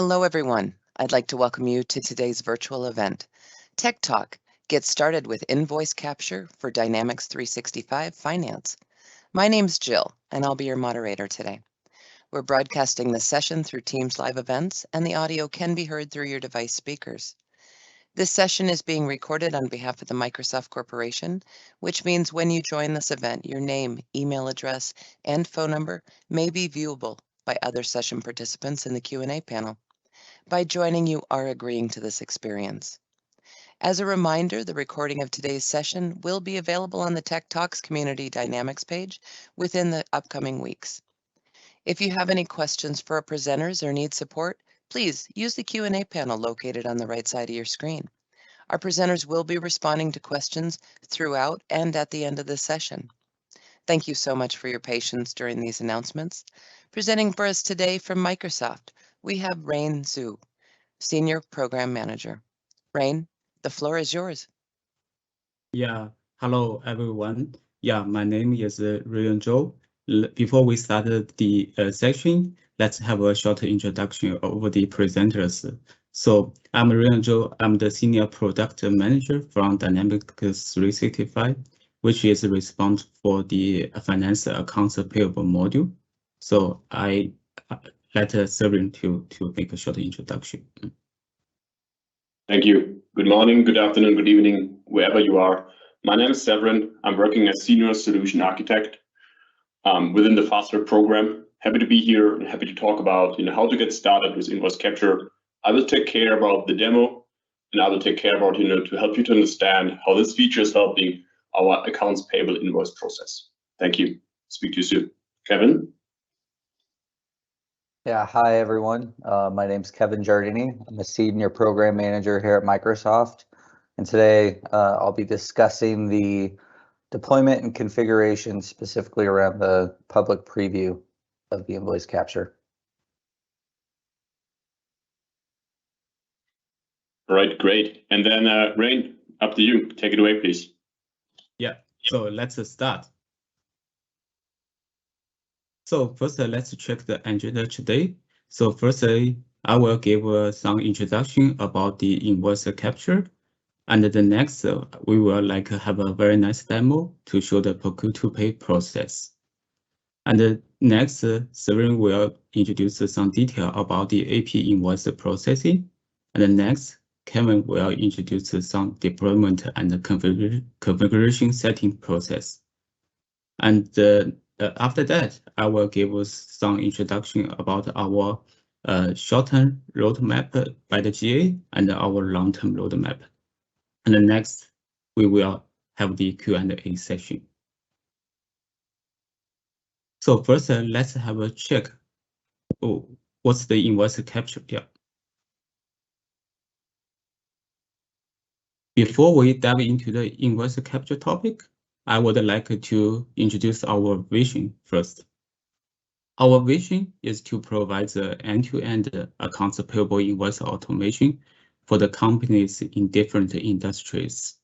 Hello, everyone. I'd like to welcome you to today's virtual event, TechTalk. Get started with Invoice Capture for Dynamics 365 Finance. My name's Jill, and I'll be your moderator today. We're broadcasting this session through Teams live events, and the audio can be heard through your device speakers. This session is being recorded on behalf of the Microsoft Corporation, which means when you join this event, your name, email address, and phone number may be viewable by other session participants in the Q&A panel. By joining, you are agreeing to this experience. As a reminder, the recording of today's session will be available on the Tech Talks Community Dynamics page within the upcoming weeks. If you have any questions for our presenters or need support, please use the Q&A panel located on the right side of your screen. Our presenters will be responding to questions throughout and at the end of this session. Thank you so much for your patience during these announcements. Presenting for us today from Microsoft, we have Rain Zhu, Senior Program Manager. Rain, the floor is yours. Yeah, hello everyone. Yeah, my name is Rain Zhou. Before we start the session, let's have a short introduction of the presenters. So I'm Rain Zhou. I'm the Senior Product Manager from Dynamics 365, which is responsible for the finance accounts payable module. So I let Severin to make a short introduction. Thank you. Good morning, good afternoon, good evening, wherever you are. My name is Severin. I'm working as Senior Solution Architect within the FastTrack program. Happy to be here and happy to talk about how to get started with Invoice Capture. I will take care about the demo, and I will take care about to help you to understand how this feature is helping our accounts payable invoice process. Thank you. Speak to you soon. Kevin? Yeah, hi everyone. My name's Kevin Giardini. I'm a Senior Program Manager here at Microsoft. And today I'll be discussing the deployment and configuration specifically around the public preview of the invoice capture. All right, great. And then Rain, up to you. Take it away, please. Yeah, so let's start. So first, let's check the agenda today. So first, I will give some introduction about the invoice capture. And the next, we will have a very nice demo to show the procure-to-pay process. And the next, Severin will introduce some detail about the AP invoice processing. And the next, Kevin will introduce some deployment and configuration setting process. And after that, I will give some introduction about our short-term roadmap by the GA and our long-term roadmap. And the next, we will have the Q&A session. So first, let's have a check. Oh, what's the invoice capture? Yeah. Before we dive into the invoice capture topic, I would like to introduce our vision first. Our vision is to provide the end-to-end accounts payable invoice automation for the companies in different industries.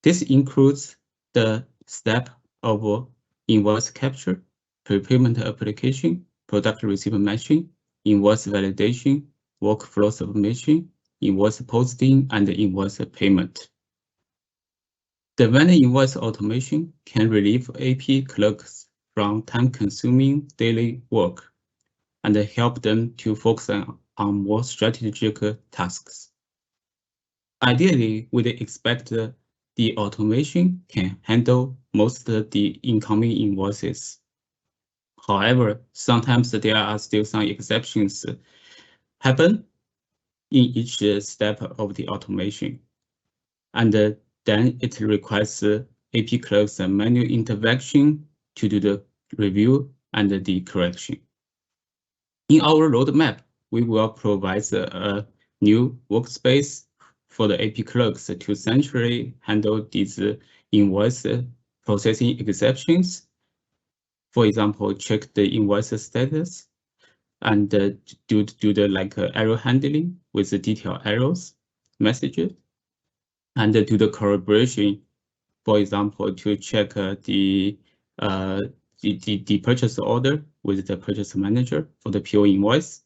This includes the step of invoice capture, prepayment application, product receipt matching, invoice validation, workflow submission, invoice posting, and invoice payment. The vendor invoice automation can relieve AP clerks from time-consuming daily work and help them to focus on more strategic tasks. Ideally, we'd expect the automation can handle most of the incoming invoices. However, sometimes there are still some exceptions happen in each step of the automation. And then it requires AP clerks manual intervention to do the review and the correction. In our roadmap, we will provide a new workspace for the AP clerks to centrally handle these invoice processing exceptions. For example, check the invoice status and do the error handling with the detailed errors messages, and do the collaboration, for example, to check the purchase order with the purchase manager for the PO invoice,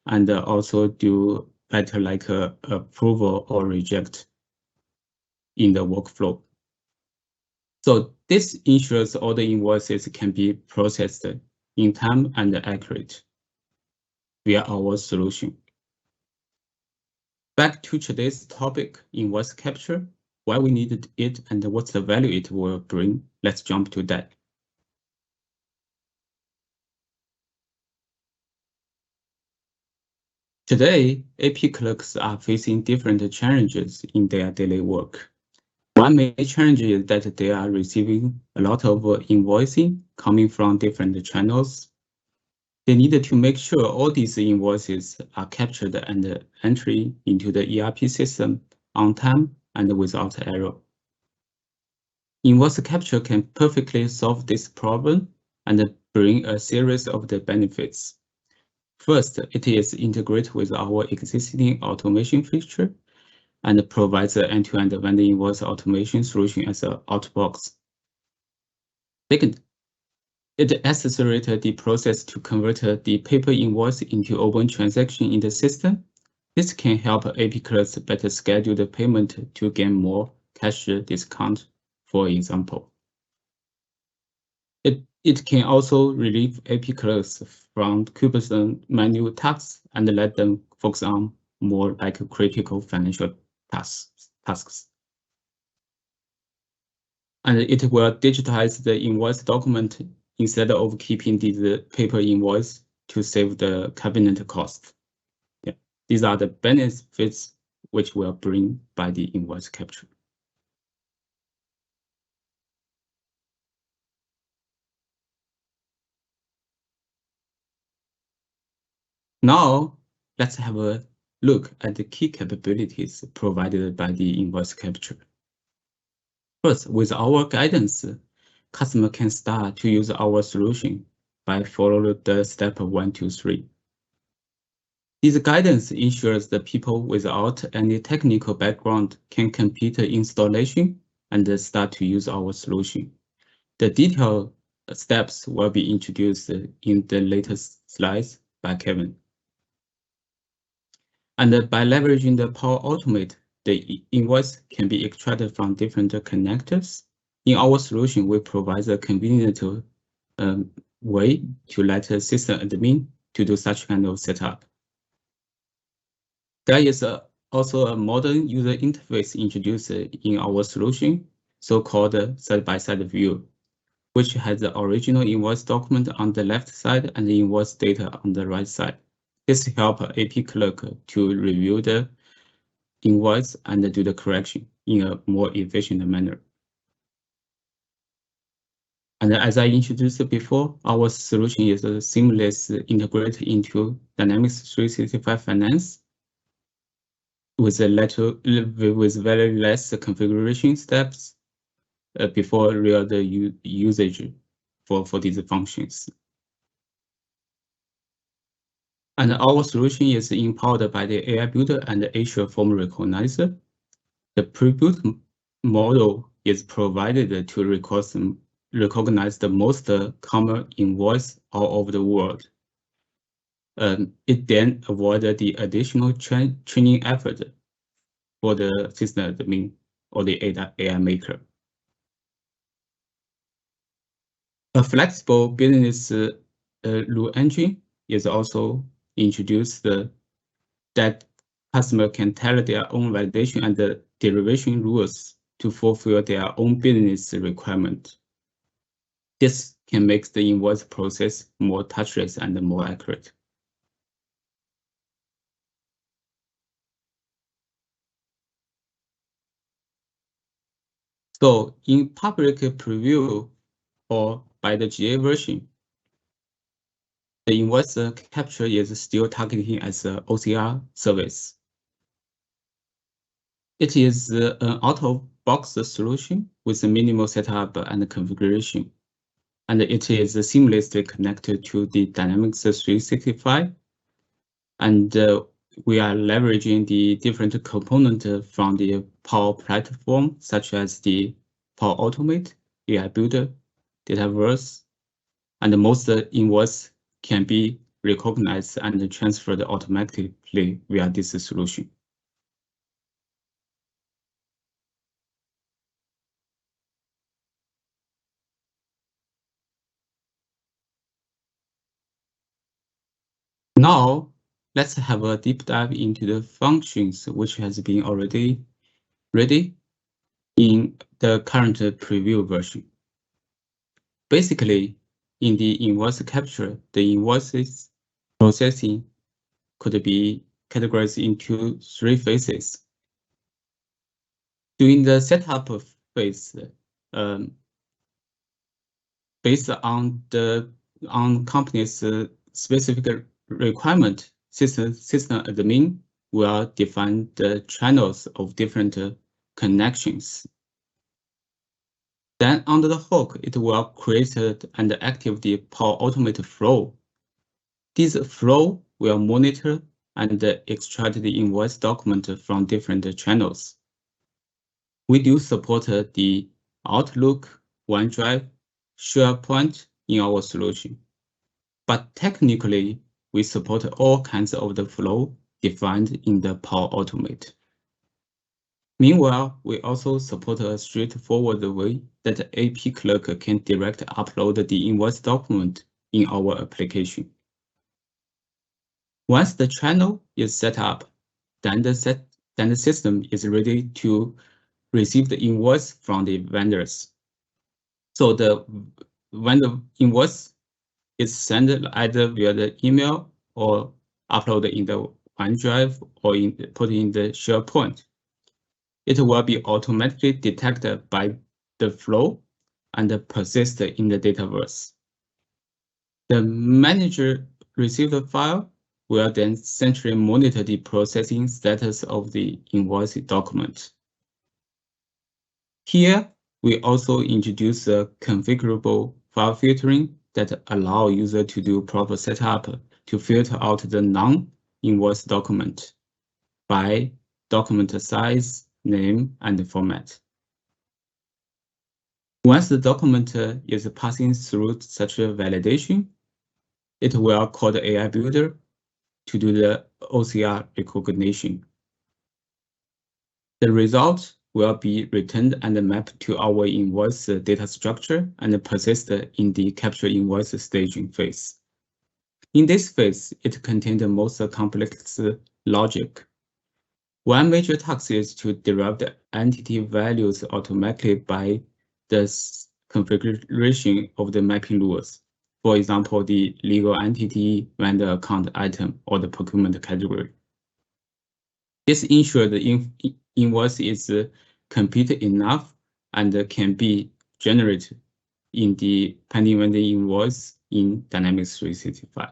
and also do better like approval or reject in the workflow. So this ensures all the invoices can be processed in time and accurate via our solution. Back to today's topic, invoice capture, why we needed it and what's the value it will bring. Let's jump to that. Today, AP clerks are facing different challenges in their daily work. One main challenge is that they are receiving a lot of invoicing coming from different channels. They need to make sure all these invoices are captured and entry into the ERP system on time and without error. Invoice capture can perfectly solve this problem and bring a series of the benefits. First, it is integrated with our existing automation feature and provides an end-to-end vendor invoice automation solution as an outbox. Second, it accelerates the process to convert the paper invoice into open transaction in the system. This can help AP clerks better schedule the payment to gain more cash discount, for example. It can also relieve AP clerks from cumbersome manual tasks and let them focus on more like critical financial tasks. And it will digitize the invoice document instead of keeping the paper invoice to save the cabinet cost. Yeah, these are the benefits which will bring by the invoice capture. Now, let's have a look at the key capabilities provided by the invoice capture. First, with our guidance, customer can start to use our solution by following the step 1, 2, 3. This guidance ensures that people without any technical background can complete the installation and start to use our solution. The detailed steps will be introduced in the latest slides by Kevin. And by leveraging the Power Automate, the invoice can be extracted from different connectors. In our solution, we provide a convenient way to let a system admin to do such kind of setup. There is also a modern user interface introduced in our solution, so-called side-by-side view, which has the original invoice document on the left side and the invoice data on the right side. This helps AP clerk to review the invoice and do the correction in a more efficient manner. And as I introduced before, our solution is a seamless integrated into Dynamics 365 Finance with very less configuration steps before real usage for these functions. And our solution is empowered by the AI Builder and the Azure Form Recognizer. The pre-built model is provided to recognize the most common invoice all over the world. It then avoids the additional training effort for the system admin or the AI maker. A flexible business rule engine is also introduced that customer can tailor their own validation and the derivation rules to fulfill their own business requirement. This can make the invoice process more touchless and more accurate. So in public preview or by the GA version, the invoice capture is still targeting as an OCR service. It is an out-of-box solution with a minimal setup and configuration, and it is seamlessly connected to the Dynamics 365. And we are leveraging the different components from the Power Platform, such as the Power Automate, AI Builder, Dataverse, and most invoice can be recognized and transferred automatically via this solution. Now, let's have a deep dive into the functions which has been already ready in the current preview version. Basically, in the invoice capture, the invoices processing could be categorized into 3 phases. During the setup phase, based on company's specific requirement, system admin will define the channels of different connections. Then under the hook, it will create and activate the Power Automate flow. This flow will monitor and extract the invoice document from different channels. We do support the Outlook, OneDrive, SharePoint in our solution. But technically, we support all kinds of the flow defined in the Power Automate. Meanwhile, we also support a straightforward way that the AP clerk can direct upload the invoice document in our application. Once the channel is set up, then the system is ready to receive the invoice from the vendors. So when the invoice is sent either via the email or uploaded in the OneDrive or put in the SharePoint, it will be automatically detected by the flow and persist in the Dataverse. The manager received the file will then centrally monitor the processing status of the invoice document. Here, we also introduce a configurable file filtering that allow user to do proper setup to filter out the non-invoice document by document size, name, and format. Once the document is passing through such a validation, it will call the AI builder to do the OCR recognition. The result will be returned and mapped to our invoice data structure and persist in the capture invoice staging phase. In this phase, it contains the most complex logic. One major task is to derive the entity values automatically by the configuration of the mapping rules. For example, the legal entity, vendor account item, or the procurement category. This ensures the invoice is complete enough and can be generated in the pending vendor invoice in Dynamics 365.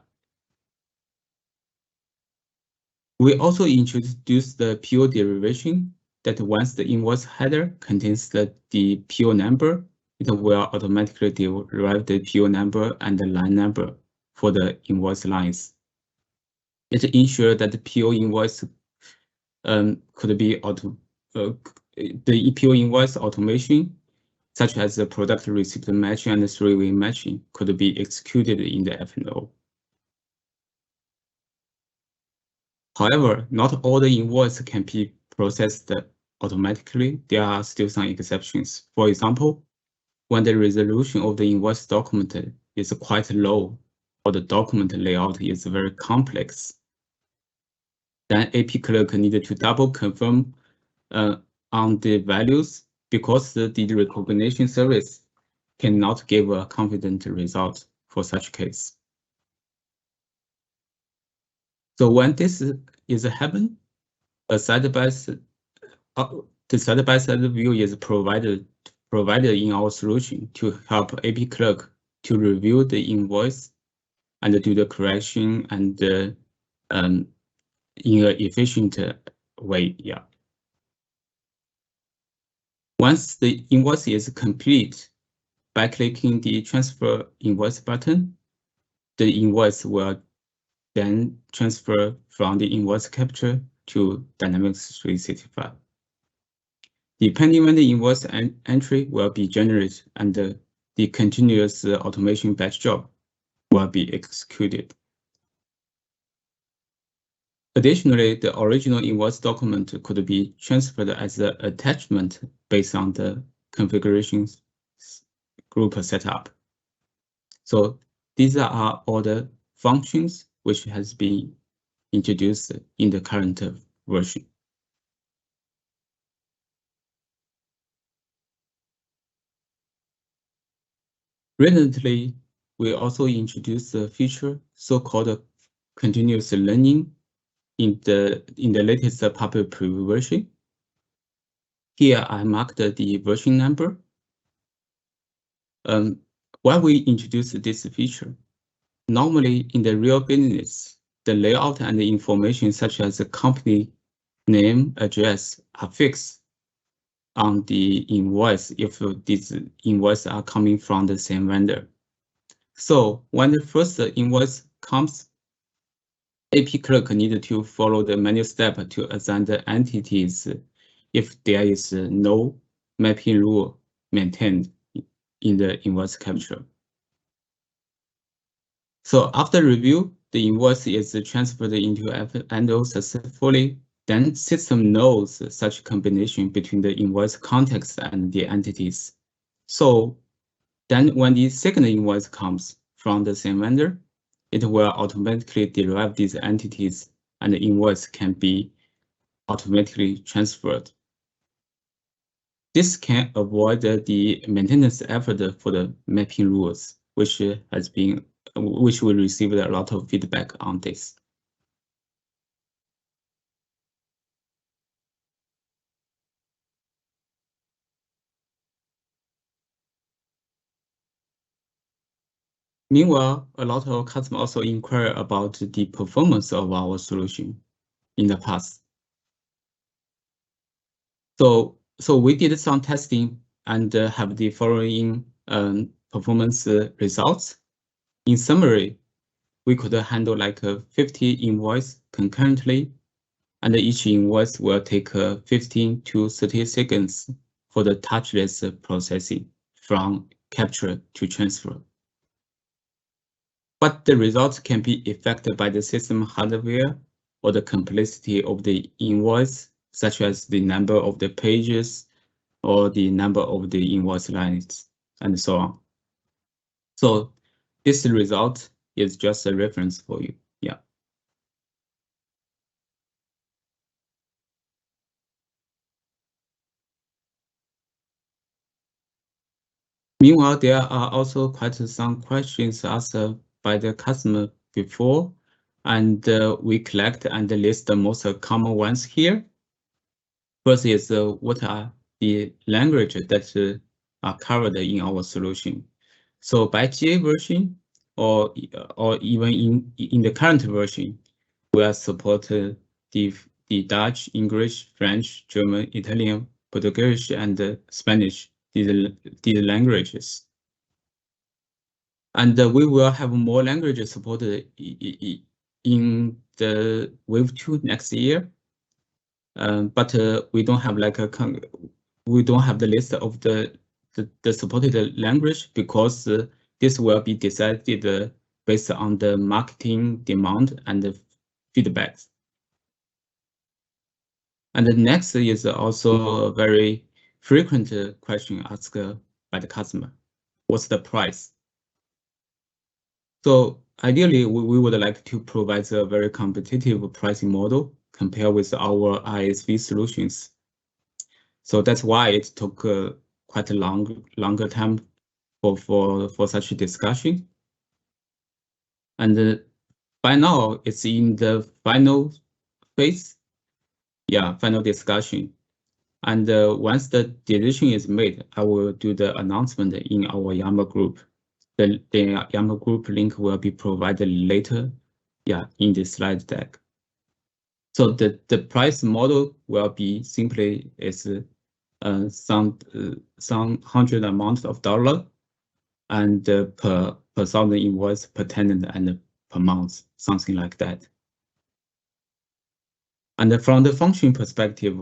We also introduced the PO derivation that once the invoice header contains the PO number, it will automatically derive the PO number and the line number for the invoice lines. It ensures that the PO invoice could be the PO invoice automation, such as the product receipt matching and the 3-way matching, could be executed in the F&O. However, not all the invoices can be processed automatically. There are still some exceptions. For example, when the resolution of the invoice document is quite low or the document layout is very complex, then AP clerk needed to double confirm on the values because the recognition service cannot give a confident result for such case. So when this is happening, the side-by-side view is provided in our solution to help AP clerk to review the invoice and do the correction and in an efficient way. Yeah. Once the invoice is complete, by clicking the transfer invoice button, the invoice will then transfer from the invoice capture to Dynamics 365. Depending on the invoice entry will be generated and the continuous automation batch job will be executed. Additionally, the original invoice document could be transferred as an attachment based on the configuration group setup. So these are all the functions which has been introduced in the current version. Recently, we also introduced a feature so-called continuous learning in the latest public preview version. Here I marked the version number. Why we introduced this feature? Normally in the real business, the layout and the information such as the company name, address are fixed on the invoice if these invoices are coming from the same vendor. So when the first invoice comes, AP clerk needed to follow the manual step to assign the entities if there is no mapping rule maintained in the invoice capture. So after review, the invoice is transferred into F&O successfully. Then system knows such combination between the invoice context and the entities. So then when the second invoice comes from the same vendor, it will automatically derive these entities and the invoice can be automatically transferred. This can avoid the maintenance effort for the mapping rules, which we received a lot of feedback on this. Meanwhile, a lot of customers also inquire about the performance of our solution in the past. So we did some testing and have the following performance results. In summary, we could handle like 50 invoices concurrently, and each invoice will take 15 to 30 seconds for the touchless processing from capture to transfer. But the results can be affected by the system hardware or the complexity of the invoice, such as the number of the pages or the number of the invoice lines, and so on. So this result is just a reference for you. Yeah. Meanwhile, there are also quite some questions asked by the customer before, and we collect and list the most common ones here. First is what are the languages that are covered in our solution. So by GA version or even in the current version, we are supported the Dutch, English, French, German, Italian, Portuguese, and Spanish, these languages. And we will have more languages supported in the wave 2 next year. But we don't have like we don't have the list of the supported language because this will be decided based on the marketing demand and the feedbacks. And the next is also a very frequent question asked by the customer. What's the price? So ideally, we would like to provide a very competitive pricing model compared with our ISV solutions. So that's why it took quite a longer time for such a discussion. And by now, it's in the final phase. Yeah, final discussion. And once the decision is made, I will do the announcement in our Yammer group. The Yammer group link will be provided later, yeah, in the slide deck. So the price model will be simply is some hundred amount of dollar and per thousand invoice per tenant and per month, something like that. And from the function perspective,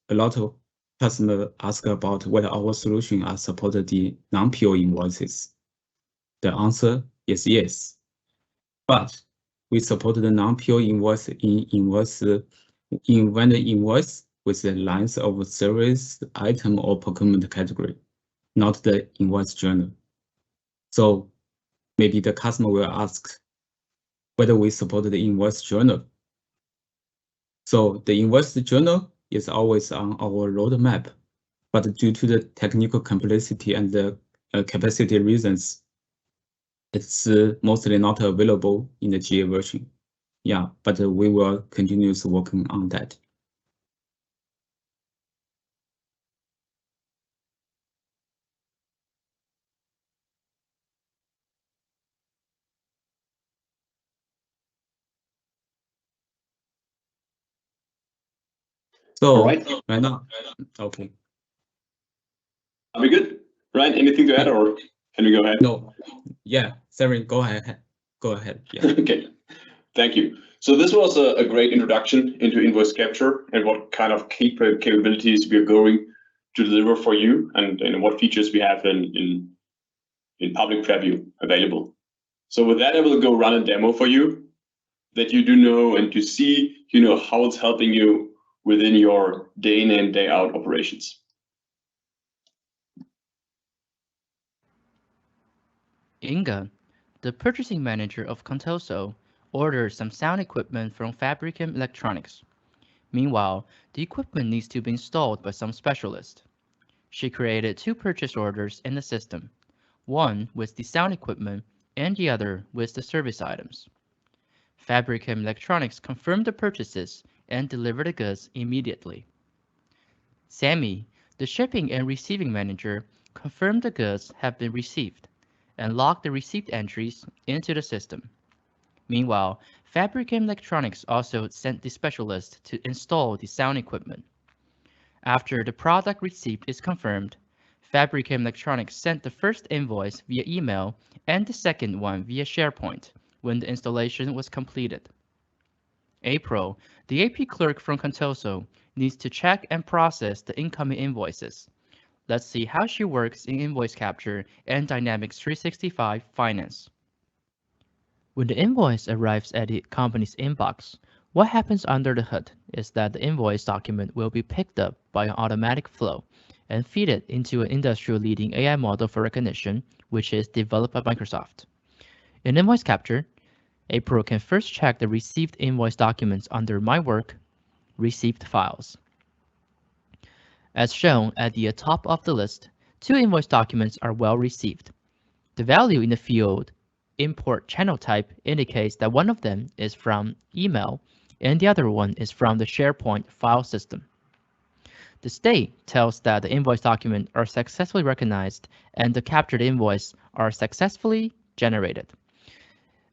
a lot of customers ask about whether our solution are supported the non-PO invoices. The answer is yes. But we support the non-PO invoice in vendor invoice with the lines of service, item, or procurement category, not the invoice journal. So maybe the customer will ask whether we support the invoice journal. So the invoice journal is always on our roadmap, but due to the technical complexity and the capacity reasons, it's mostly not available in the GA version. Yeah, but we will continue working on that. So All right. Right now, okay. Are we good? Ryan, anything to add, or can we go ahead? No, yeah, Severin, go ahead. Go ahead. Yeah. Okay, thank you. So this was a great introduction into invoice capture and what kind of capabilities we are going to deliver for you, and what features we have in public preview available. So with that, I will go run a demo for you that you do know and to see how it's helping you within your day in and day out operations. Inga, the purchasing manager of Contoso, ordered some sound equipment from Fabricam Electronics. Meanwhile, the equipment needs to be installed by some specialist. She created 2 purchase orders in the system, one with the sound equipment and the other with the service items. Fabricam Electronics confirmed the purchases and delivered the goods immediately. Sammy, the shipping and receiving manager, confirmed the goods have been received and logged the receipt entries into the system. Meanwhile, Fabricam Electronics also sent the specialist to install the sound equipment. After the product receipt is confirmed, Fabricam Electronics sent the first invoice via email and the second one via SharePoint when the installation was completed. April, the AP clerk from Contoso, needs to check and process the incoming invoices. Let's see how she works in Invoice Capture and Dynamics 365 Finance. When the invoice arrives at the company's inbox, what happens under the hood is that the invoice document will be picked up by an automatic flow and feed it into an industry-leading AI model for recognition, which is developed by Microsoft. In Invoice Capture, April can first check the received invoice documents under My Work, Received Files. As shown at the top of the list, 2 invoice documents are well received. The value in the field Import Channel Type indicates that one of them is from email and the other one is from the SharePoint file system. The state tells that the invoice documents are successfully recognized and the captured invoice are successfully generated.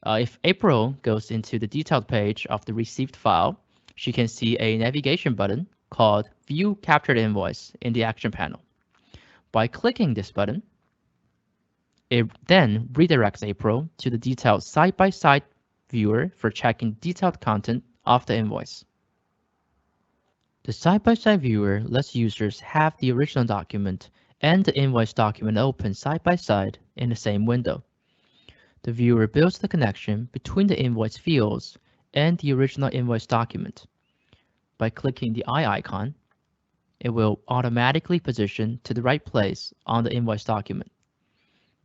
If April goes into the detailed page of the received file, she can see a navigation button called View Captured Invoice in the action panel. By clicking this button, it then redirects April to the detailed side-by-side viewer for checking detailed content of the invoice. The side-by-side viewer lets users have the original document and the invoice document open side-by-side in the same window. The viewer builds the connection between the invoice fields and the original invoice document. By clicking the eye icon, it will automatically position to the right place on the invoice document.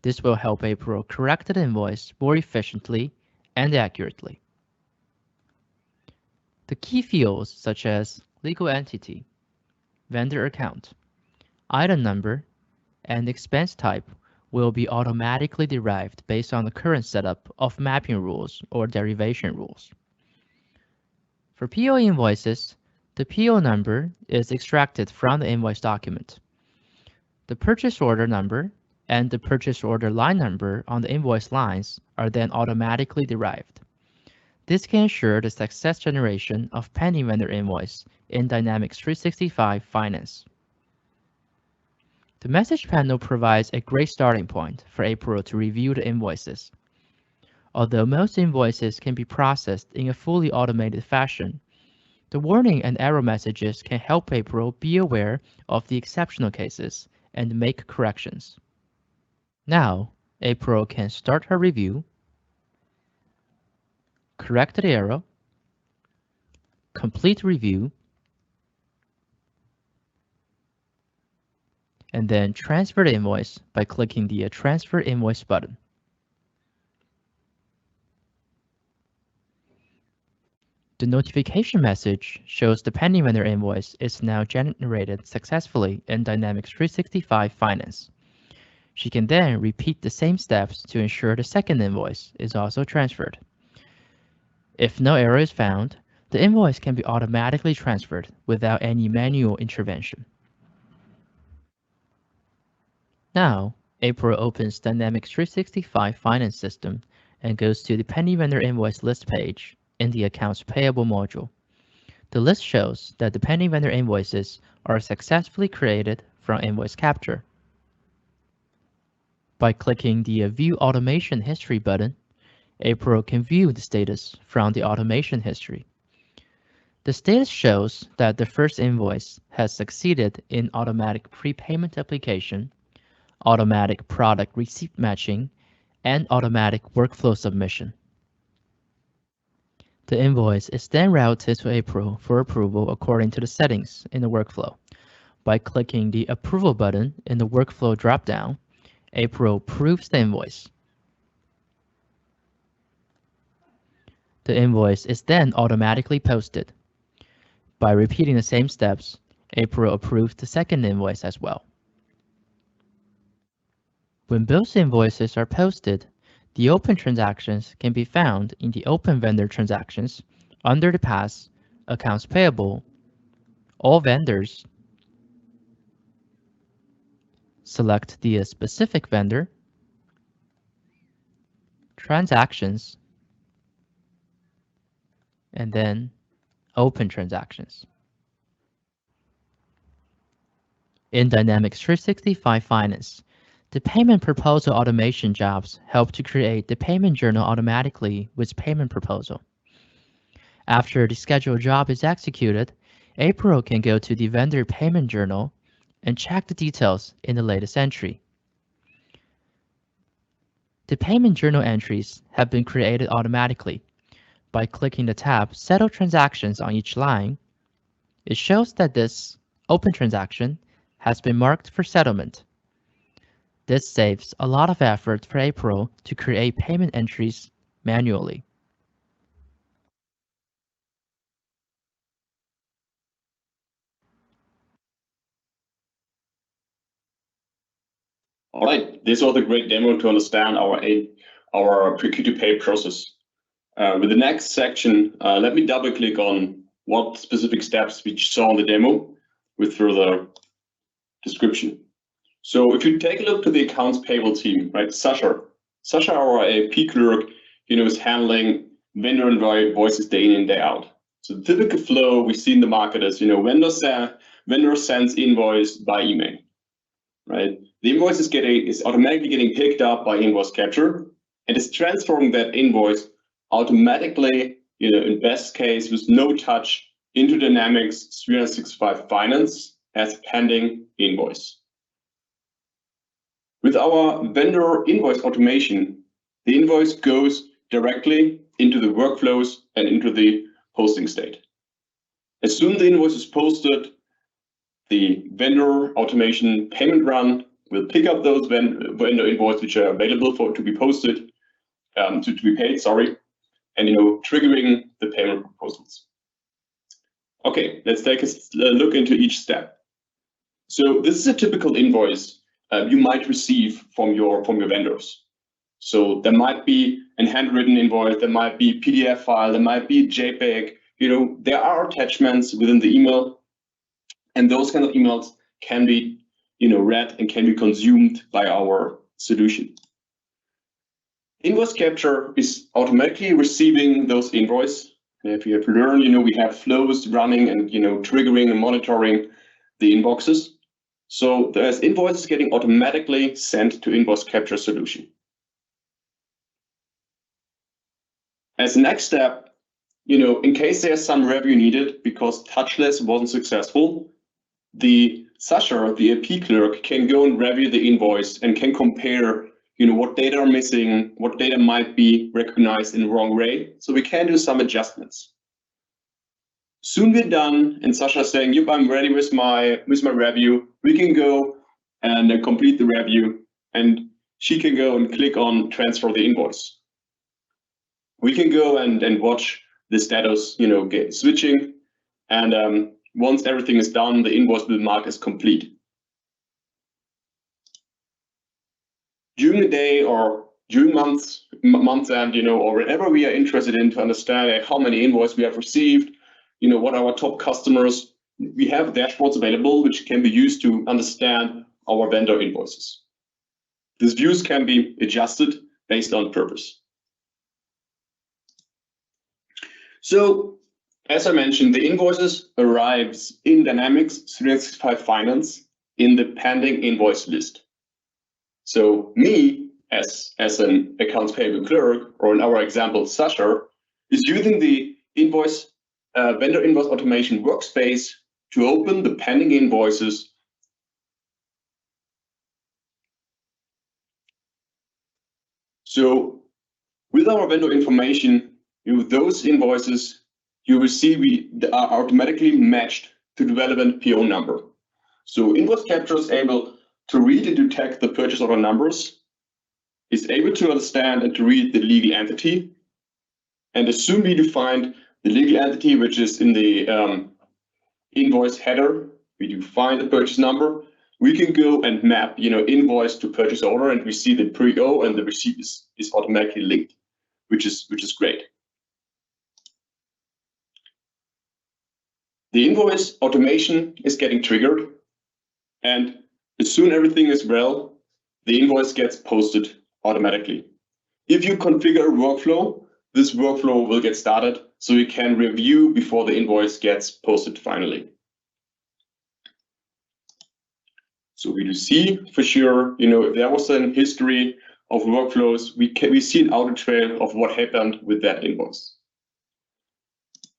This will help April correct the invoice more efficiently and accurately. The key fields such as legal entity, vendor account, item number, and expense type will be automatically derived based on the current setup of mapping rules or derivation rules. For PO invoices, the PO number is extracted from the invoice document. The purchase order number and the purchase order line number on the invoice lines are then automatically derived. This can ensure the success generation of pending vendor invoice in Dynamics 365 Finance. The message panel provides a great starting point for April to review the invoices. Although most invoices can be processed in a fully automated fashion, the warning and error messages can help April be aware of the exceptional cases and make corrections. Now, April can start her review, correct the error, complete review, and then transfer the invoice by clicking the Transfer Invoice button. The notification message shows the pending vendor invoice is now generated successfully in Dynamics 365 Finance. She can then repeat the same steps to ensure the second invoice is also transferred. If no error is found, the invoice can be automatically transferred without any manual intervention. Now, April opens Dynamics 365 Finance System and goes to the pending vendor invoice list page in the Accounts Payable module. The list shows that the pending vendor invoices are successfully created from Invoice Capture. By clicking the View Automation History button, April can view the status from the automation history. The status shows that the first invoice has succeeded in automatic prepayment application, automatic product receipt matching, and automatic workflow submission. The invoice is then routed to April for approval according to the settings in the workflow. By clicking the Approval button in the Workflow dropdown, April approves the invoice. The invoice is then automatically posted. By repeating the same steps, April approves the second invoice as well. When both invoices are posted, the open transactions can be found in the Open Vendor Transactions under the paths Accounts Payable, All Vendors. Select the specific vendor, Transactions, and then Open Transactions. In Dynamics 365 Finance, the payment proposal automation jobs help to create the payment journal automatically with payment proposal. After the scheduled job is executed, April can go to the vendor payment journal and check the details in the latest entry. The payment journal entries have been created automatically. By clicking the tab Settle Transactions on each line, it shows that this open transaction has been marked for settlement. This saves a lot of effort for April to create payment entries manually. All right, this was a great demo to understand our procure-to-pay process. With the next section, let me double click on what specific steps we saw in the demo with further description. So if you take a look to the accounts payable team, right, Sasha, our AP clerk, is handling vendor invoices day in and day out. So the typical flow we see in the market is, vendor sends invoice by email, right? The invoice is automatically getting picked up by Invoice Capture and is transferring that invoice automatically, in best case with no touch, into Dynamics 365 Finance as a pending invoice. With our vendor invoice automation, the invoice goes directly into the workflows and into the posting state. As soon as the invoice is posted, the vendor automation payment run will pick up those vendor invoices which are available to be posted, to be paid, and triggering the payment proposals. Okay, let's take a look into each step. So this is a typical invoice you might receive from your vendors. So there might be a handwritten invoice, there might be a PDF file, there might be a JPEG. There are attachments within the email, and those kind of emails can be read and can be consumed by our solution. Invoice Capture is automatically receiving those invoices. If you have learned, we have flows running and triggering and monitoring the inboxes. So there's invoices getting automatically sent to Invoice Capture solution. As a next step, in case there's some review needed because touchless wasn't successful, the Sasha, the AP clerk, can go and review the invoice and can compare, what data are missing, what data might be recognized in the wrong way. So we can do some adjustments. Soon we're done, and Sasha's saying, yep, I'm ready with my review. We can go and complete the review, and she can go and click on transfer the invoice. We can go and watch the status, get switching, and once everything is done, the invoice will mark as complete. During the day or during month end, or whenever we are interested in to understand how many invoices we have received, what are our top customers, we have dashboards available which can be used to understand our vendor invoices. These views can be adjusted based on purpose. So, as I mentioned, the invoices arrives in Dynamics 365 Finance in the pending invoice list. So me, as an accounts payable clerk, or in our example, Sasha, is using the vendor invoice automation workspace to open the pending invoices. So with our vendor information, those invoices you will see are automatically matched to the relevant PO number. So Invoice Capture is able to read and detect the purchase order numbers, is able to understand and to read the legal entity, and as soon as we define the legal entity, which is in the invoice header, we define the purchase number, we can go and map invoice to purchase order, and we see the PO and the receipt is automatically linked, which is great. The invoice automation is getting triggered, and as soon as everything is well, the invoice gets posted automatically. If you configure a workflow, this workflow will get started so you can review before the invoice gets posted finally. So we do see for sure, if there was a history of workflows, we see an audit trail of what happened with that invoice.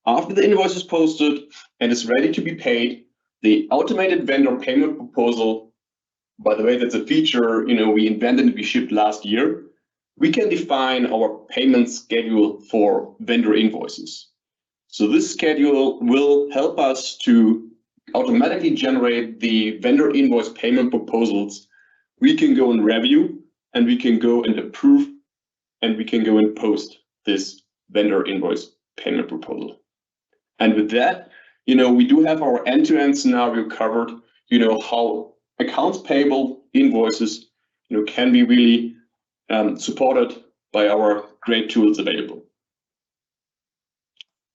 After the invoice is posted and is ready to be paid, the automated vendor payment proposal, by the way, that's a feature we invented and we shipped last year. We can define our payment schedule for vendor invoices. So this schedule will help us to automatically generate the vendor invoice payment proposals. We can go and review, and we can go and approve, and we can go and post this vendor invoice payment proposal. And with that, we do have our end-to-end scenario covered, how accounts payable invoices, can be really supported by our great tools available.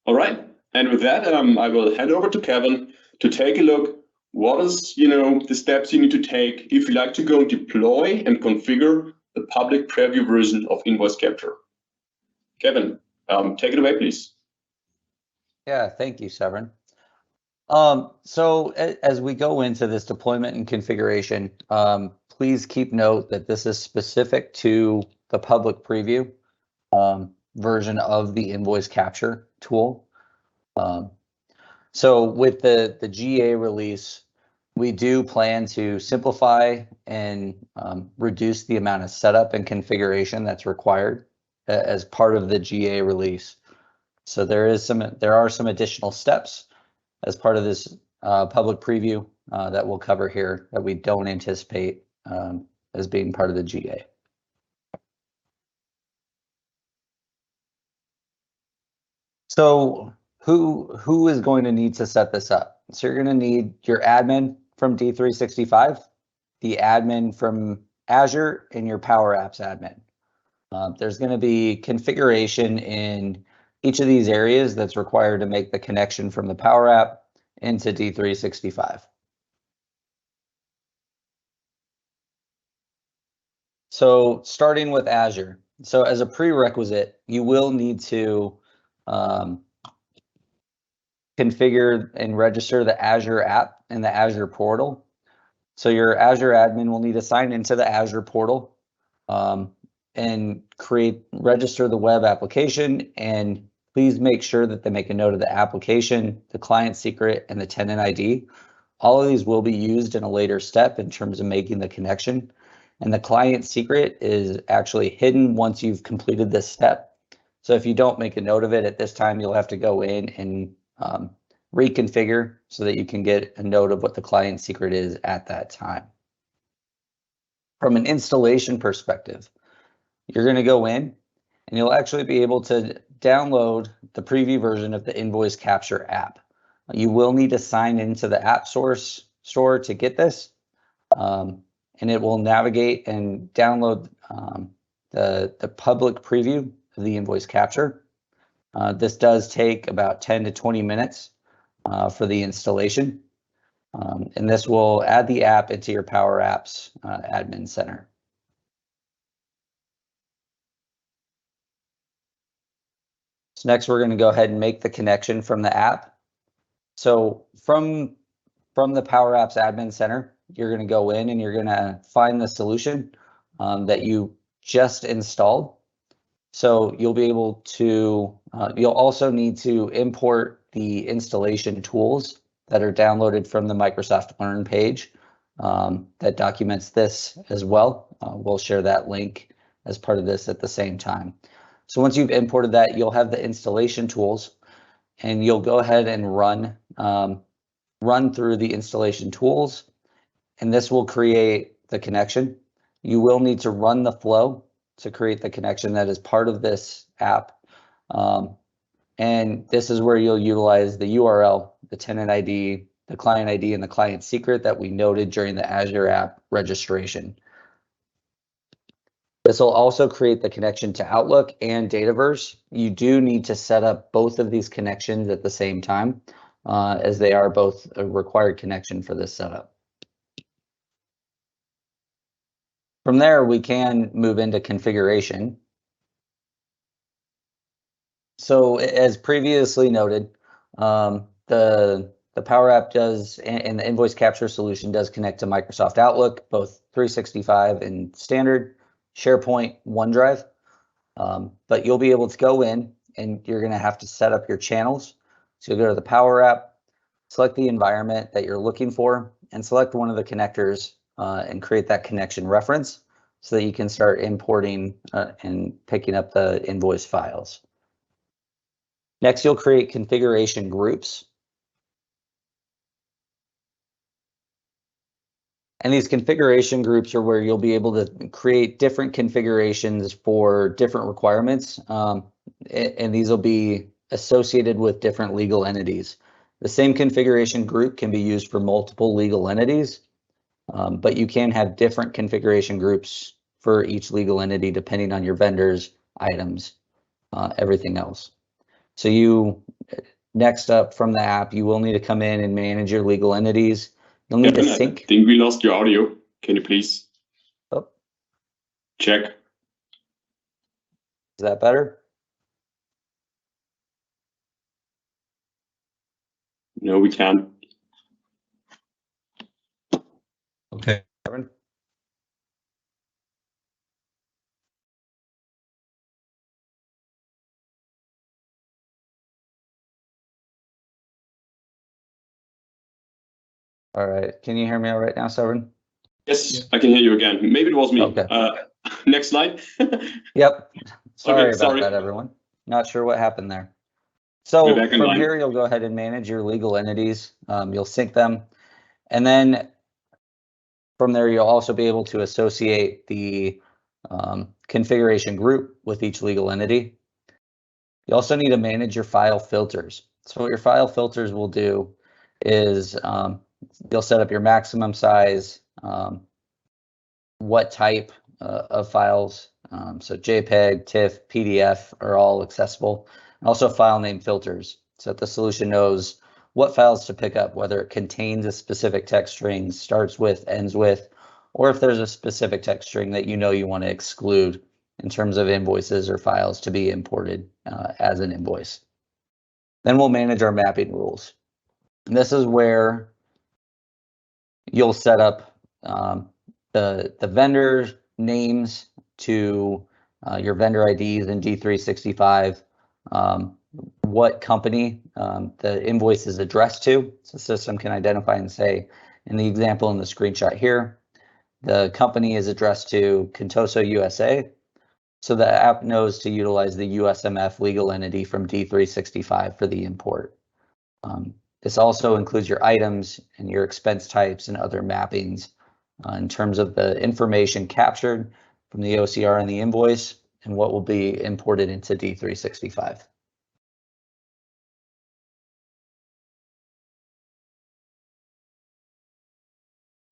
All right, and with that, I will hand over to Kevin to take a look. What is, the steps you need to take if you like to go deploy and configure the public preview version of Invoice Capture. Kevin, take it away, please. Yeah, thank you, Severin. So as we go into this deployment and configuration, please keep note that this is specific to the public preview version of the Invoice Capture tool. So with the GA release, we do plan to simplify and reduce the amount of setup and configuration that's required as part of the GA release. So there are some additional steps as part of this public preview that we'll cover here that we don't anticipate as being part of the GA. So who is going to need to set this up? So you're going to need your admin from D365, the admin from Azure, and your Power Apps admin. There's going to be configuration in each of these areas that's required to make the connection from the Power App into D365. So starting with Azure. So as a prerequisite, you will need to configure and register the Azure app in the Azure portal. So your Azure admin will need to sign into the Azure portal and register the web application, and please make sure that they make a note of the application, the client secret, and the tenant ID. All of these will be used in a later step in terms of making the connection. and the client secret is actually hidden once you've completed this step. So if you don't make a note of it at this time, you'll have to go in and reconfigure so that you can get a note of what the client secret is at that time. From an installation perspective, you're going to go in and you'll actually be able to download the preview version of the Invoice Capture app. You will need to sign into the app store to get this, and it will navigate and download the public preview of the Invoice Capture. This does take about 10 to 20 minutes for the installation, and this will add the app into your Power Apps admin center. So next, we're going to go ahead and make the connection from the app. So from the Power Apps admin center, you're going to go in and you're going to find the solution that you just installed. So you'll be able to, you'll also need to import the installation tools that are downloaded from the Microsoft Learn page that documents this as well. We'll share that link as part of this at the same time. So once you've imported that, you'll have the installation tools, and you'll go ahead and run through the installation tools, and this will create the connection. You will need to run the flow to create the connection that is part of this app. And this is where you'll utilize the URL, the tenant ID, the client ID, and the client secret that we noted during the Azure app registration. This will also create the connection to Outlook and Dataverse. You do need to set up both of these connections at the same time, as they are both a required connection for this setup. From there, we can move into configuration. So as previously noted, the Power App does, and the Invoice Capture solution does connect to Microsoft Outlook, both 365 and standard, SharePoint, OneDrive. But you'll be able to go in and you're going to have to set up your channels. So you'll go to the Power App, select the environment that you're looking for, and select one of the connectors and create that connection reference so that you can start importing and picking up the invoice files. Next, you'll create configuration groups. And these configuration groups are where you'll be able to create different configurations for different requirements. And these will be associated with different legal entities. The same configuration group can be used for multiple legal entities, but you can have different configuration groups for each legal entity depending on your vendors, items, everything else. So next up from the app, you will need to come in and manage your legal entities. You'll need to sync. I think we lost your audio. Can you please check? Is that better? No, we can't. Okay. All right. Can you hear me all right now, Severin? Yes, I can hear you again. Maybe it was me. Okay. Next slide. Yep. Sorry Okay, about that, everyone. Not sure what happened there. So from here, you'll go ahead and manage your legal entities. You'll sync them. And then from there, you'll also be able to associate the configuration group with each legal entity. You also need to manage your file filters. So what your file filters will do is you'll set up your maximum size, what type of files. So JPEG, TIFF, PDF are all accessible. And also file name filters so that the solution knows what files to pick up, whether it contains a specific text string, starts with, ends with, or if there's a specific text string that you know you want to exclude in terms of invoices or files to be imported as an invoice. Then we'll manage our mapping rules. And this is where you'll set up the vendor names to your vendor IDs in D365, what company the invoice is addressed to, so the system can identify and say, in the example in the screenshot here, The company is addressed to Contoso USA. So the app knows to utilize the USMF legal entity from D365 for the import. This also includes your items and your expense types and other mappings in terms of the information captured from the OCR and the invoice and what will be imported into D365.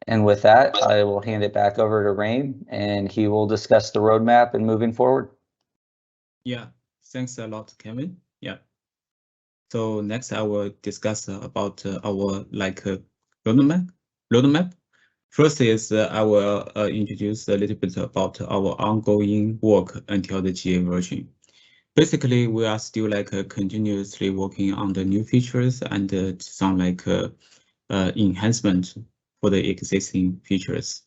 And with that, I will hand it back over to Rain, and he will discuss the roadmap and moving forward. Yeah, thanks a lot, Kevin. Yeah. So next I will discuss about our roadmap. First is I will introduce a little bit about our ongoing work until the GA version. Basically, we are still continuously working on the new features and some enhancement for the existing features.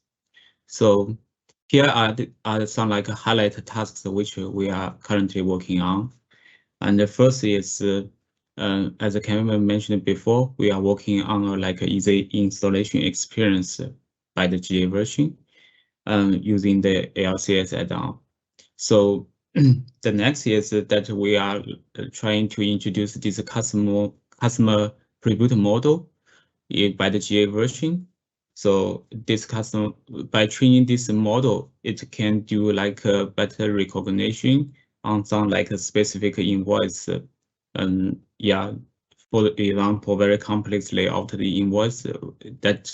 So here are some highlight tasks which we are currently working on. And the first is, as Kevin mentioned before, we are working on easy installation experience by the GA version using the ALCS add-on. So the next is that we are trying to introduce this customer preview model by the GA version. So this by training this model, it can do a better recognition on some a specific invoice. Yeah, for example, very complex layout of the invoice that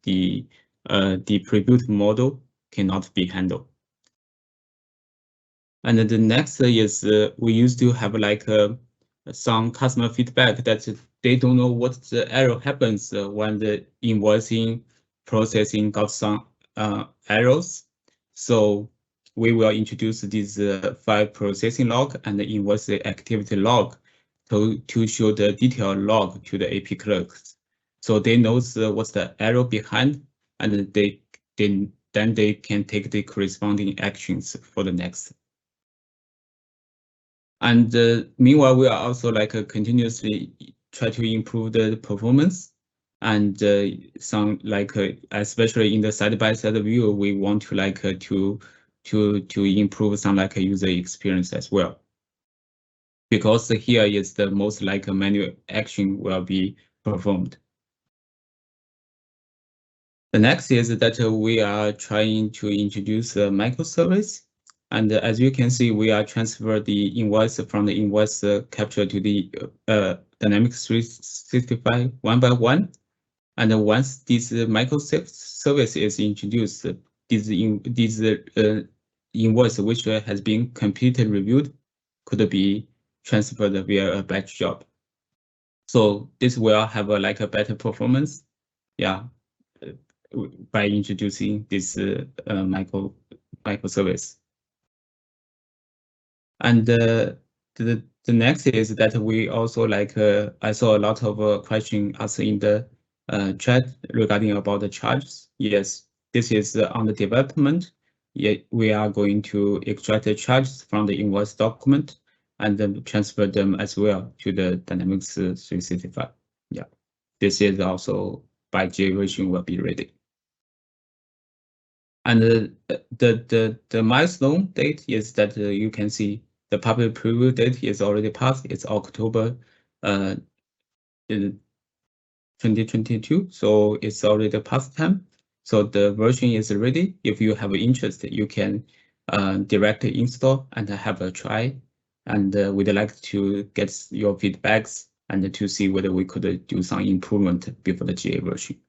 the preview model cannot be handled. And the next is we used to have some customer feedback that they don't know what the error happens when the invoicing processing got some errors. So we will introduce this file processing log and the invoice activity log to show the detailed log to the AP clerks. So they know what's the error behind, and then they can take the corresponding actions for the next. And meanwhile, we are also continuously try to improve the performance, and some especially in the side-by-side view, we want to improve some user experience as well. Because here is the most manual action will be performed. The next is that we are trying to introduce a microservice. And as you can see, we are transfer the invoice from the invoice capture to the Dynamics 365 one by one. And once this microservice is introduced, this invoice which has been completely reviewed could be transferred via a batch job. So this will have a better performance, yeah, by introducing this microservice. And the next is that we also I saw a lot of questions asked in the chat regarding about the charges. Yes, this is on the development. Yeah, we are going to extract the charges from the invoice document and then transfer them as well to the Dynamics 365. Yeah, this is also by GA version will be ready. And the milestone date is that you can see the public preview date is already passed. It's October 2022, so it's already past time. So the version is ready. If you have interest, you can directly install and have a try. And we'd like to get your feedbacks and to see whether we could do some improvement before the GA version.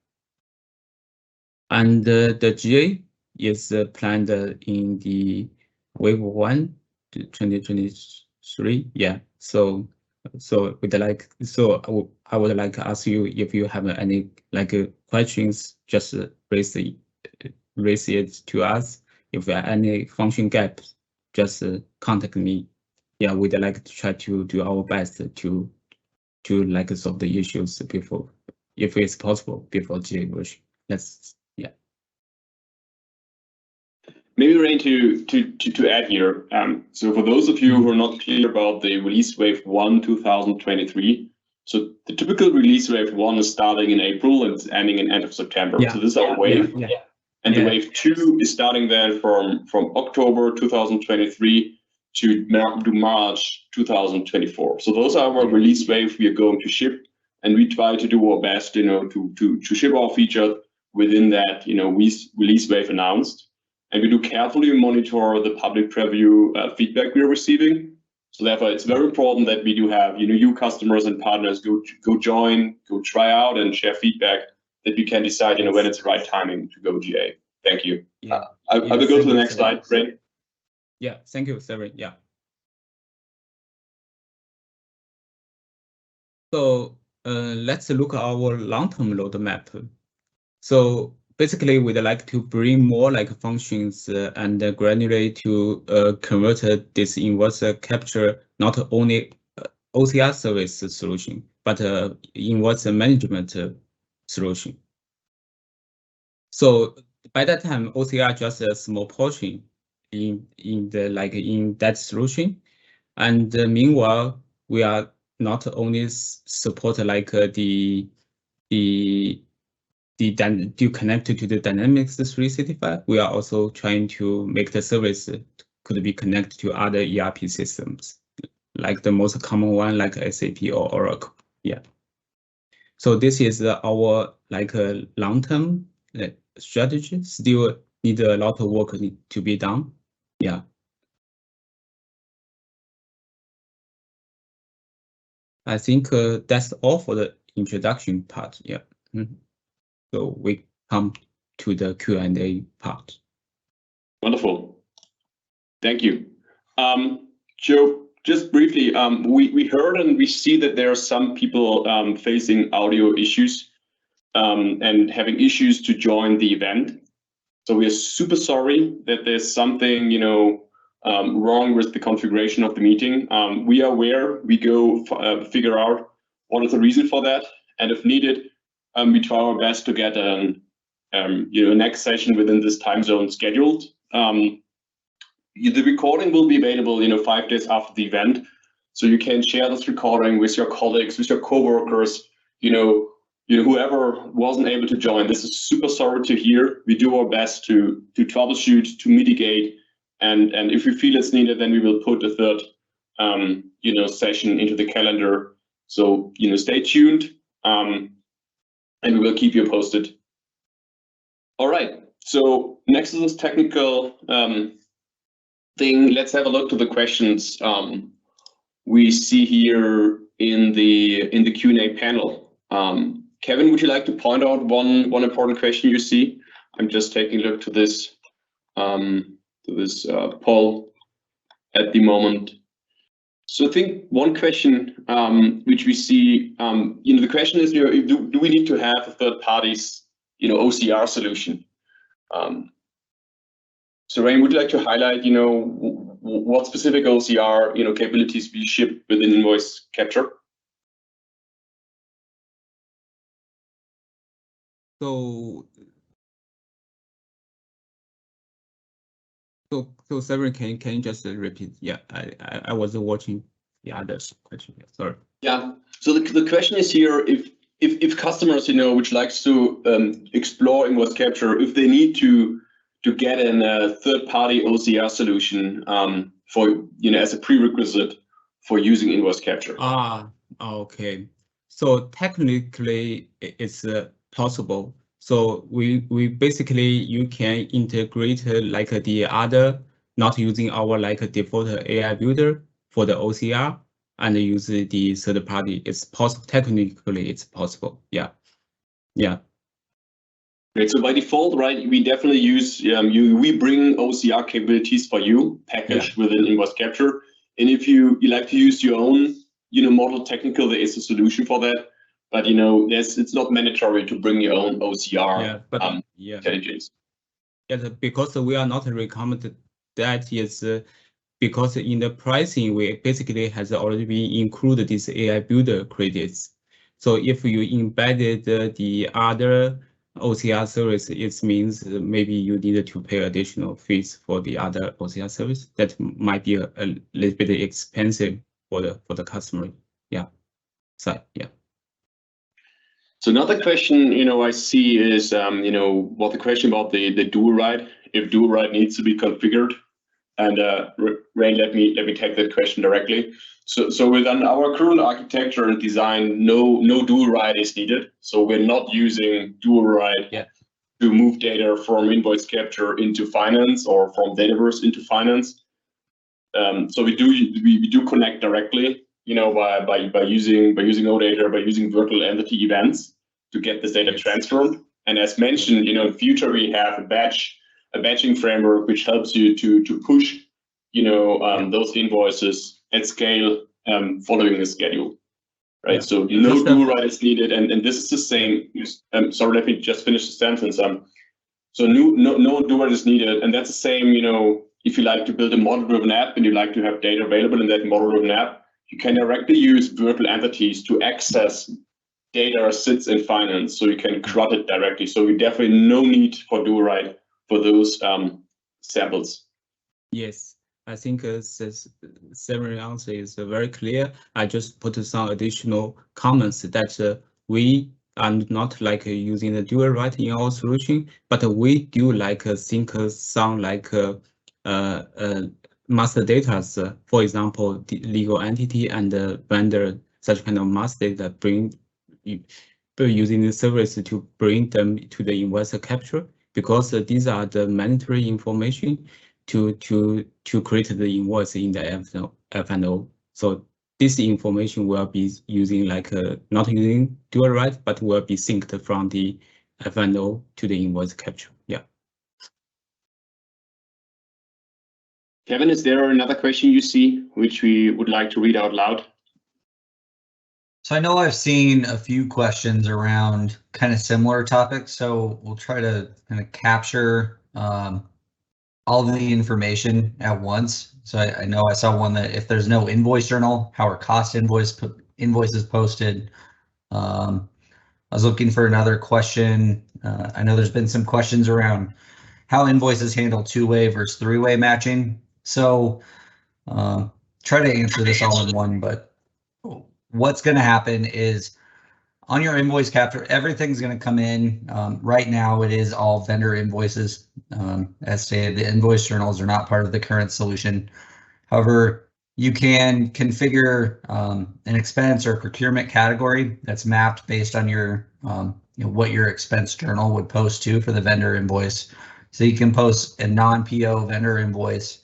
And the GA is planned in the wave 1 to 2023. Yeah. So I would like to ask you if you have any questions, just raise it to us. If there are any function gaps, just contact me. Yeah, we'd like to try to do our best to solve the issues before, if it's possible, before GA version. Yeah. Maybe Rain to add here. So for those of you who are not clear about the release wave 1 2023, so the typical release wave 1 is starting in April and it's ending in end of September. Yeah. So this is our wave. Yeah. And the wave 2 is starting then from October 2023 to March 2024. So those are our release waves we are going to ship, and we try to do our best, to ship our feature within that, release wave announced. And we do carefully monitor the public preview feedback we are receiving. So therefore, it's very important that we do have, you customers and partners go join, go try out, and share feedback, that we can decide, when it's the right timing to go GA. Thank you. Yeah. I will go to the next slide, Ray. Yeah, thank you, Severin. Yeah. So let's look at our long-term roadmap. So basically, we'd like to bring more functions and gradually to convert this invoice capture not only OCR service solution, but invoice management solution. So by that time, OCR just a small portion in that solution, and meanwhile, we are not only support to connect to the Dynamics 365, we are also trying to make the service could be connected to other ERP systems, like the most common one, like SAP or Oracle. Yeah. So this is our long-term strategy. Still need a lot of work to be done. Yeah. I think that's all for the introduction part. Yeah. So we come to the Q&A part. Wonderful. Thank you. Joe, just briefly, we heard and we see that there are some people facing audio issues and having issues to join the event. So we are super sorry that there's something, wrong with the configuration of the meeting. We are aware, we go figure out what is the reason for that. And if needed, we try our best to get a next session within this time zone scheduled. The recording will be available, 5 days after the event. So you can share this recording with your colleagues, with your coworkers, whoever wasn't able to join. This is super sorry to hear. We do our best to troubleshoot, to mitigate. And if we feel it's needed, then we will put a third, session into the calendar. So, stay tuned, and we will keep you posted. All right. So next to this technical thing, let's have a look to the questions we see here in the Q&A panel. Kevin, would you like to point out one important question you see? I'm just taking a look to this poll at the moment. So I think one question which we see, the question is, do we need to have a third party's, OCR solution? So Rain, would you like to highlight, what specific OCR, capabilities we ship within Invoice Capture? So Severin, can you just repeat? Yeah, I was watching the other question. Sorry. Yeah. So the question is here, if customers, which likes to explore Invoice Capture, if they need to get a third-party OCR solution for, as a prerequisite for using Invoice Capture. Okay. So technically, it's possible. So we basically, you can integrate the other, not using our default AI builder for the OCR and use the third party. It's possible. Technically, it's possible. Yeah. Yeah. Great. So by default, right, we definitely use we bring OCR capabilities for you packaged within Invoice Capture. And if you like to use your own, model technical, there is a solution for that. But it's not mandatory to bring your own OCR intelligence. Yeah, because we are not recommended that is because in the pricing we basically has already been included this AI builder credits. So if you embedded the other OCR service, it means maybe you need to pay additional fees for the other OCR service. That might be a little bit expensive for the customer. Yeah. So yeah. So another question, I see is, what the question about the dual write, if dual write needs to be configured. And Rain, let me take that question directly. So within our current architecture and design, no dual write is needed. So we're not using dual write to move data from invoice capture into finance or from Dataverse into finance. So we do connect directly, by using OData, by using virtual entity events to get this data transformed. And as mentioned, in future we have a batching framework which helps you to push, those invoices at scale, following a schedule, right? So no dual write is needed, and this is the same. Sorry, let me just finish the sentence. So no dual write is needed, and that's the same. If you like to build a model-driven app and you like to have data available in that model-driven app, you can directly use virtual entities to access data sits in finance, so you can CRUD it directly. So we definitely no need for dual write for those samples. Yes, I think Severin answer is very clear. I just put some additional comments that we are not like using the dual write in our solution, but we do like think some like master data, for example, the legal entity and vendor, such kind of master data using the service to bring them to the invoice capture, because these are the mandatory information to create the invoice in the F&O. So this information will be using like not using dual write, but will be synced from the F&O to the invoice capture. Yeah. Kevin, is there another question you see which we would like to read out loud? So I know I've seen a few questions around kind of similar topics, so we'll try to kind of capture all the information at once. So I know I saw one that if there's no invoice journal, how are cost invoices posted? I was looking for another question. I know there's been some questions around how invoices handle two-way versus three-way matching. So try to answer this all in one, but what's going to happen is on your invoice capture, everything's going to come in. Right now, it is all vendor invoices. As stated, the invoice journals are not part of the current solution. However, you can configure an expense or procurement category that's mapped based on your what your expense journal would post to for the vendor invoice. So you can post a non-PO vendor invoice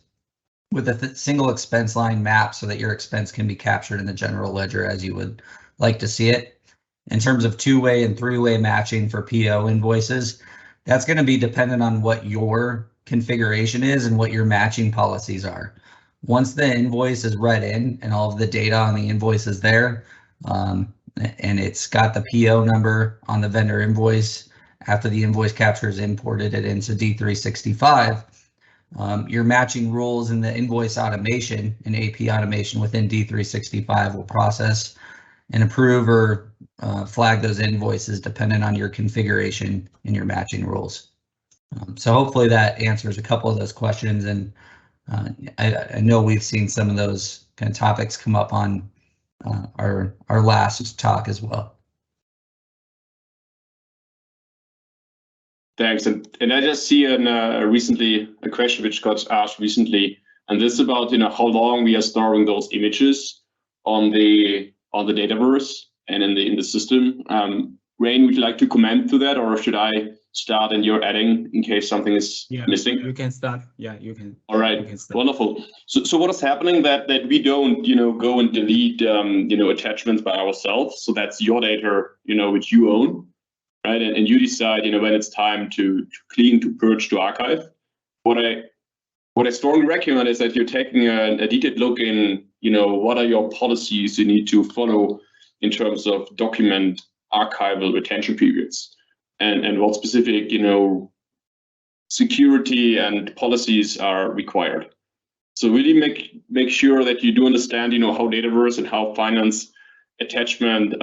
with a single expense line map so that your expense can be captured in the general ledger as you would like to see it. In terms of two-way and three-way matching for PO invoices, that's going to be dependent on what your configuration is and what your matching policies are. Once the invoice is read in and all of the data on the invoice is there, and it's got the PO number on the vendor invoice, after the invoice capture is imported it into D365, your matching rules in the invoice automation and AP automation within D365 will process and approve or flag those invoices dependent on your configuration and your matching rules. So hopefully that answers a couple of those questions, and I know we've seen some of those kind of topics come up on our last talk as well. Thanks, and I just see recently a question which got asked recently, and this is about how long we are storing those images on the Dataverse and in the system. Rain, would you like to comment to that, or should I start and you're adding in case something is missing? You can start. Yeah, you can. All right, wonderful. So what is happening that we don't go and delete attachments by ourselves. So that's your data which you own. Right, and you decide, when it's time to clean, to purge, to archive. What I strongly recommend is that you're taking a detailed look in, what are your policies you need to follow in terms of document archival retention periods, and what specific, security and policies are required. So really make sure that you do understand, how Dataverse and how finance attachment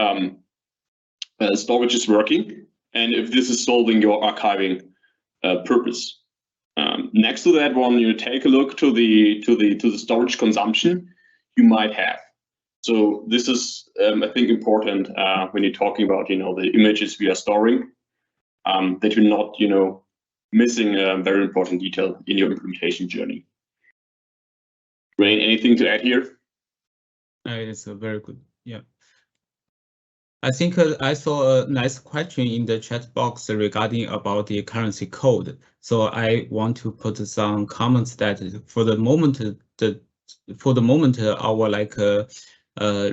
storage is working, and if this is solving your archiving purpose. Next to that one, take a look to the storage consumption you might have. So this is, I think, important when you're talking about, the images we are storing, that you're not, missing a very important detail in your implementation journey. Rain, anything to add here? It's a very good, yeah. I think I saw a nice question in the chat box regarding about the currency code. So I want to put some comments that for the moment, our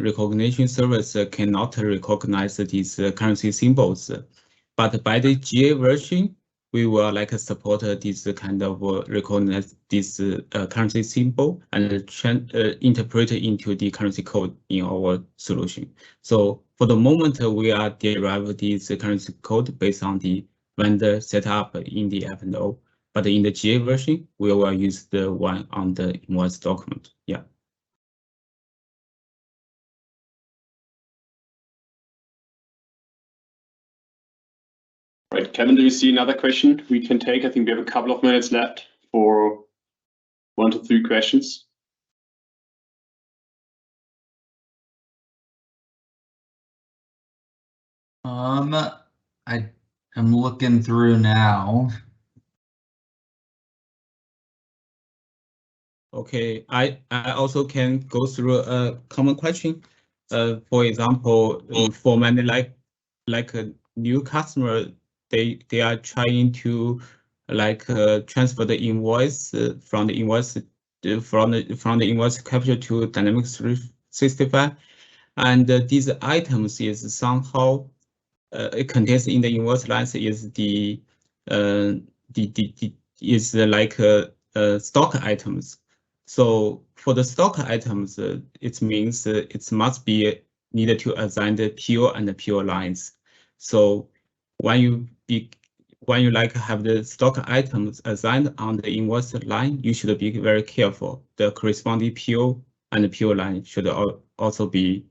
recognition service cannot recognize these currency symbols, but by the GA version, we will support this kind of recognize this currency symbol and interpret it into the currency code in our solution. So for the moment, we are deriving this currency code based on the vendor setup in the F&O, but in the GA version, we will use the one on the invoice document. Yeah. Right, Kevin, do you see another question we can take? I think we have a couple of minutes left for 1 to 3 questions. I'm looking through now. Okay, I also can go through a common question. For example, for many like a new customer, they are trying to transfer the invoice from the invoice from the invoice capture to Dynamics 365, and these items is somehow it contains in the invoice lines is the stock items. So for the stock items, it means it must be needed to assign the PO and the PO lines. So when you have the stock items assigned on the invoice line, you should be very careful. The corresponding PO and the PO line should also be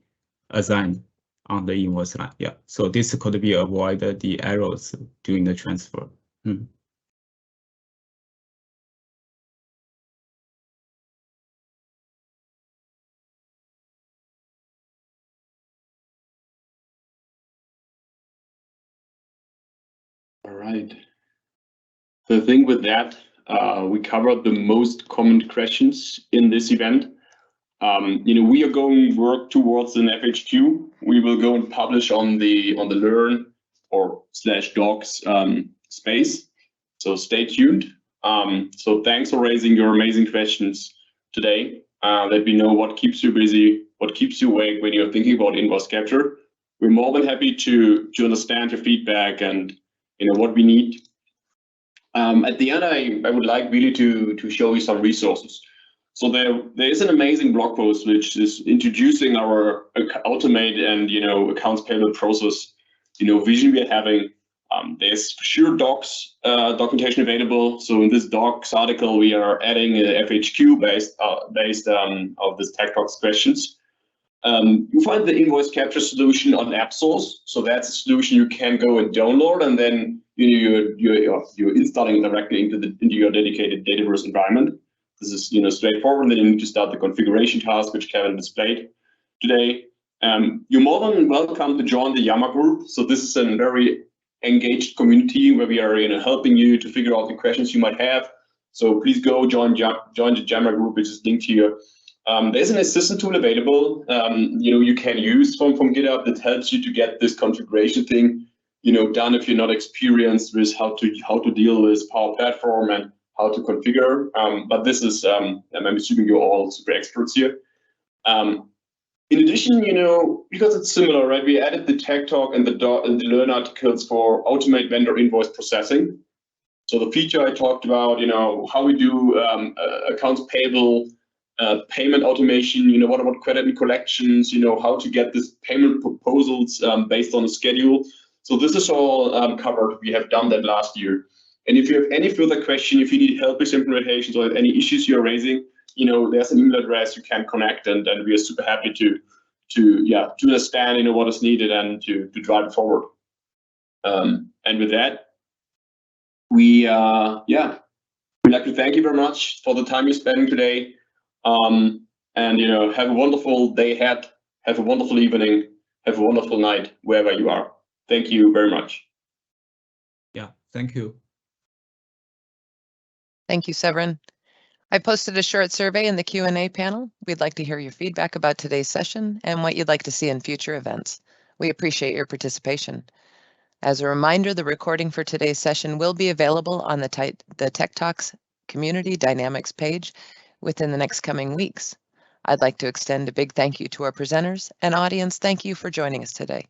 assigned on the invoice line. Yeah. So this could be avoid the errors during the transfer. All right. The thing with that, we covered the most common questions in this event. We are going to work towards an FHQ. We will go and publish on the learn or /docs space. So stay tuned. So thanks for raising your amazing questions today. Let me know what keeps you busy, what keeps you awake when you're thinking about invoice capture. We're more than happy to understand your feedback and what we need. At the end, I would like really to show you some resources. So there is an amazing blog post which is introducing our automate and accounts payable process vision we are having. There's for sure docs documentation available. So in this docs article, we are adding a FHQ based of this TechTalk questions. You find the invoice capture solution on AppSource. So that's a solution you can go and download, and then you're installing directly into your dedicated Dataverse environment. This is straightforward. And then you need to start the configuration task, which Kevin displayed today. You're more than welcome to join the Yammer group. So this is a very engaged community where we are helping you to figure out the questions you might have. So please go join the Yammer group, which is linked here. There's an assistant tool available you can use from GitHub that helps you to get this configuration thing done if you're not experienced with how to deal with Power Platform and how to configure. But this is I'm assuming you're all super experts here. In addition, because it's similar, right? We added the TechTalk and the Learn articles for automate vendor invoice processing. So the feature I talked about, how we do accounts payable, payment automation, what about credit and collections, how to get this payment proposals based on a schedule. So this is all covered. We have done that last year. And if you have any further question, if you need help with implementations or any issues you're raising, there's an email address you can connect, and we are super happy to understand what is needed and to drive it forward. And with that, we'd like to thank you very much for the time you're spending today. And have a wonderful day ahead. Have a wonderful evening. Have a wonderful night, wherever you are. Thank you very much. Yeah, thank you. Thank you, Severin. I posted a short survey in the Q&A panel. We'd like to hear your feedback about today's session and what you'd like to see in future events. We appreciate your participation. As a reminder, the recording for today's session will be available on the TechTalks Community Dynamics page within the next coming weeks. I'd like to extend a big thank you to our presenters and audience. Thank you for joining us today.